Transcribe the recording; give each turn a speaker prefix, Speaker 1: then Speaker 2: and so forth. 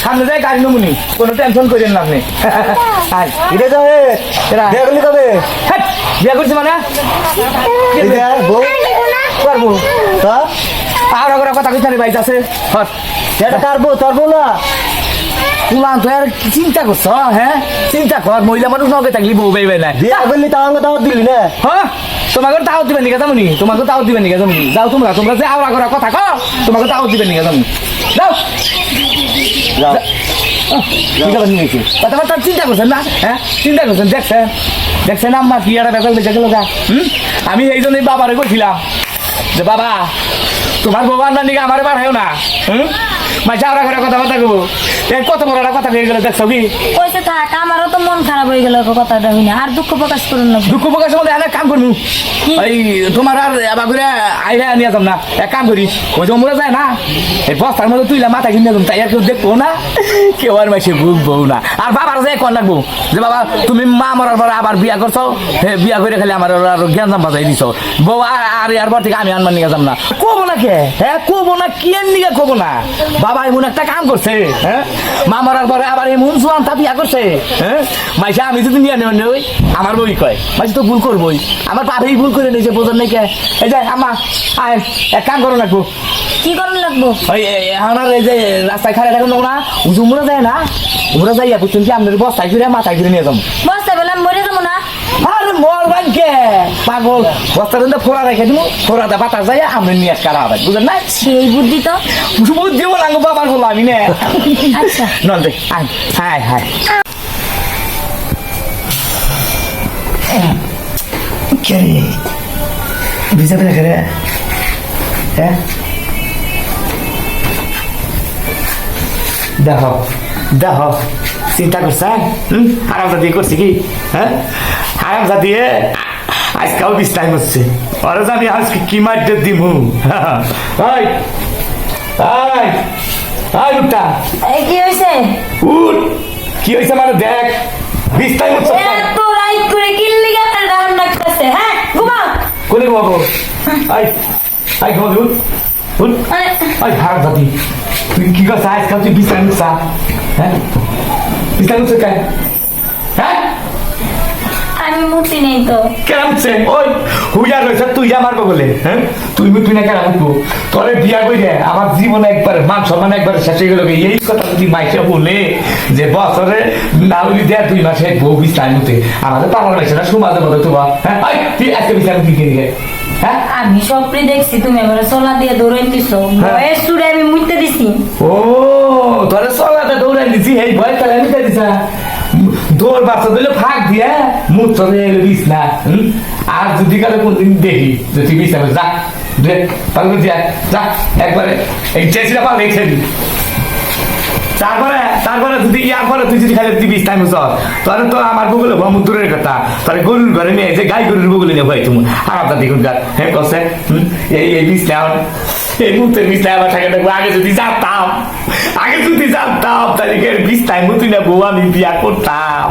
Speaker 1: সামনে যাই গাড়ি নমুনি, কোনো টেনশন করেন না আপনি।
Speaker 2: এটা যাবে বিয়া করলি কবে?
Speaker 1: বিয়া করছি মানে পারবো আর ওরা কথা কইতে ভাই আছে
Speaker 2: এটা কার বউ? তোর বউ না?
Speaker 1: তুলান তো আর কি চিন্তা করছ? হ্যাঁ চিন্তা কর, মহিলা মানুষ নগে থাকলি বউ বেবে নাই।
Speaker 2: বিয়া করলি তাও দাওয়াত দিলি না?
Speaker 1: হ্যাঁ তোমাকে তাও দিবেন নিকা জানি, তোমাকে তাও দিবেন নিকা জানি। যাও তোমরা তোমরা যে আওরা করা কথা কও, তোমাকে তাও দিবেন নিকা জানি। যাও
Speaker 2: যাও
Speaker 1: কথাবার্তা চিন্তা করছেন না? হ্যাঁ চিন্তা করছেন, দেখছেন দেখছেন আম্মা কি একটা ব্যাপার বেঁচে গেল গা। আমি এই জন্যই বাবারে কইছিলাম যে বাবা তোমার বাবার না নিকে আমার বার হয় না। মাঝে আওরা করে কথাবার্তা কবো, কত বড় একটা কথা হয়ে গেল দেখছো কি?
Speaker 3: কইতে থাক, আমারও তো মন খারাপ হয়ে গেল কথাটা হই না। আর দুঃখ প্রকাশ করুন না।
Speaker 1: দুঃখ প্রকাশ বলে এক কাম করবো, এই তোমার আর এবার করে আইরা নিয়ে যাম না, এক কাম করি ওই যে মরে যায় না এই বস্তার মধ্যে তুইলা মাথা কিনে যাম, তাই আর কেউ দেখবো না, কেউ আর মাসে বুঝবো না। আর বাবার যে কন লাগবো যে বাবা তুমি মা মরার পরে আবার বিয়া করছো, বিয়া করে খালি আমার আরো জ্ঞান জাম বাজাই দিছো বউ, আর পর থেকে আমি আনবার নিয়ে যাম না। কবো না কে? হ্যাঁ কবো না, কি এর নিয়ে কবো না? বাবা এমন একটা কাম করছে, হ্যাঁ মা মরার পরে আবার এমন জোয়ান তা বিয়া করছে। হ্যাঁ মাইসা আমি যদি নিয়ে নেবেন ওই আমার বই কয় মাইসা তো ভুল করবোই, আমার পাপেই ভুল করে নিয়েছে বোঝার নাকি। এই যে আমা আয় এক কাম করো লাগবো।
Speaker 3: কি করুন লাগবো?
Speaker 1: ওই আমার এই যে রাস্তায় খাড়া থাকুন না, উজু মরে যায় না, উমরা যাইয়া বুঝছেন কি আপনার বস্তায় ঘুরে মাথায় ঘুরে নিয়ে যাবো।
Speaker 3: বস্তা বেলা মরে যাবো না?
Speaker 1: আরে মর ভাগ্যে পাগল, বস্তার মধ্যে ফোড়া রেখে দিব, ফোড়াতে বাতাস যায় আমরা নিয়ে কারা হবে, বুঝলেন না?
Speaker 3: সেই বুদ্ধি তো
Speaker 1: বুদ্ধি বলাঙ্গ বাবার বলো আমি না।
Speaker 3: আচ্ছা
Speaker 1: নল দেখ আয় হায় হায় কে ভিজাবে না রে? হ্যাঁ দেখো দেখো চিন্তা করছে আরামটা দিয়ে করছে কি? হ্যাঁ আরামটা দিয়ে আজকাও বিস্তার করছে, ওরা আমি আজকে কি মারতে দিমু। হাই হাই হাই উঠটা
Speaker 3: কি হয়েছে?
Speaker 1: উঠ, কি হয়েছে মানে দেখ বিস্তার করছে।
Speaker 3: এত রাইট করে কিল্লি গাতার ডাউন লাগতেছে। হ্যাঁ ঘুমাও।
Speaker 1: কোনে ঘুমাবো? আই আই ঘুমাবি, উঠ উঠ। আই হারাম জাতি তুই কি করছিস আজকাল? তুই বিস্তার করছা? হ্যাঁ বিস্তার করছে কেন? হ্যাঁ
Speaker 3: আমি মুতি নেই তো।
Speaker 1: কেন উঠছে? ওই হুইয়া রয়েছে তুই আমার বলে। হ্যাঁ তুই তুই না কেন উঠবো? তোরে বিয়া করে আমার জীবনে একবার মান সম্মান একবার শেষ হয়ে গেল। এই কথা যদি মাইকে বলে যে বছরে না হলি দেয় 2 মাসে বউ বিস্তার মতে আমাদের পাড়ার মাইছে না সমাজের মতো তোমার। হ্যাঁ তুই আজকে বিস্তার মুতি কিনে গে। হ্যাঁ
Speaker 3: আমি স্বপ্নে দেখছি তুমি এবার চলা দিয়ে দৌড়াই দিছো, বয়স চুড়ে আমি মুইতে দিছি।
Speaker 1: ও তোরে চলাতে দৌড়াই দিছি, এই ভয় তাহলে আমি দিছা দৌড় বাচ্চা দিলে ফাঁক দিয়ে মুখ চলে এলো বিষ না। আর যদি কালে কোনদিন দেখি যে তুই বিষ নামে যা পারবো যা যা একবারে এই চেয়েছিলা পারবে খেলি। তারপরে তারপরে যদি ইয়ার পরে তুই যদি খালি তুই বিষ টাইম চল তাহলে তো আমার বগুলো বহুত দূরের কথা, তাহলে গরুর ঘরে নিয়ে যে গাই গরুর বগুলো নিয়ে ভাই তুমি আর আপনার দেখুন গাছ হ্যাঁ কছে এই বিষ নেওয়া এই মুহূর্তে বিষ নেওয়া থাকে দেখবো। আগে যদি জানতাম তাহলে বিষ টাইম তুই না বউ আমি বিয়া করতাম।